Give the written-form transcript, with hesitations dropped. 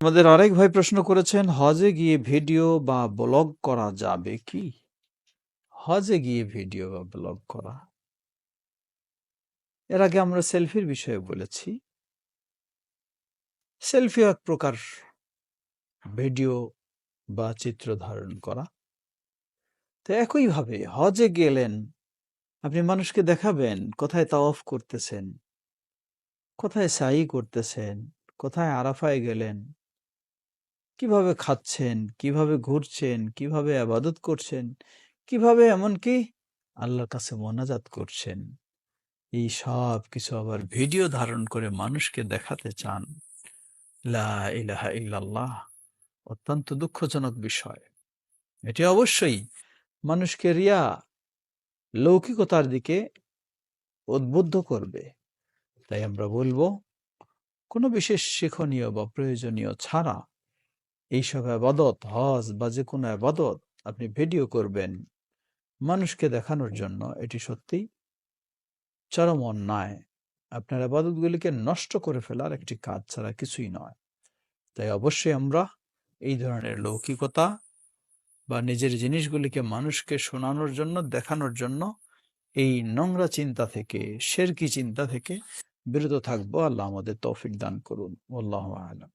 আমাদের আরেক ভাই প্রশ্ন করেছেন, হজে গিয়ে ভিডিও বা ব্লগ করা যাবে কি? হজে গিয়ে ভিডিও বা ব্লগ করা, এর আগে আমরা সেলফির বিষয়ে বলেছি। সেলফি এক প্রকার ভিডিও বা চিত্র ধারণ করা। তো একইভাবে হজে গেলেন, আপনি মানুষকে দেখাবেন কোথায় তাওয়াফ করতেছেন, কোথায় সাই করতেছেন, কোথায় আরাফায় গেলেন, কিভাবে খাচ্ছেন, কিভাবে ঘুরছেন, কিভাবে আবাদত করছেন, কিভাবে এমনকি আল্লাহর কাছে মোনাজাত করছেন। এই সব কিছু আবার ভিডিও ধারণ করে মানুষকে দেখাতে চান। লা ইলাহা ইল্লাল্লাহ। অত্যন্ত দুঃখজনক বিষয়। এটি অবশ্যই মানুষকে রিয়া, লৌকিকতার দিকে উদ্বুদ্ধ করবে। তাই আমরা বলবো, কোনো বিশেষ শিক্ষণীয় বা প্রয়োজনীয় ছাড়া এইসব আবাদত, হজ বা যে কোনো আবাদত আপনি ভিডিও করবেন মানুষকে দেখানোর জন্য, এটি সত্যিই চরম অন্যায়। আপনার আবাদতগুলিকে নষ্ট করে ফেলার একটি কাজ ছাড়া কিছুই নয়। তাই অবশ্যই আমরা এই ধরনের লৌকিকতা বা নিজের জিনিসগুলিকে মানুষকে শোনানোর জন্য, দেখানোর জন্য এই নোংরা চিন্তা থেকে, শিরকি চিন্তা থেকে বিরত থাকবো। আল্লাহ আমাদের তৌফিক দান করুন। আল্লাহু আ'লাম।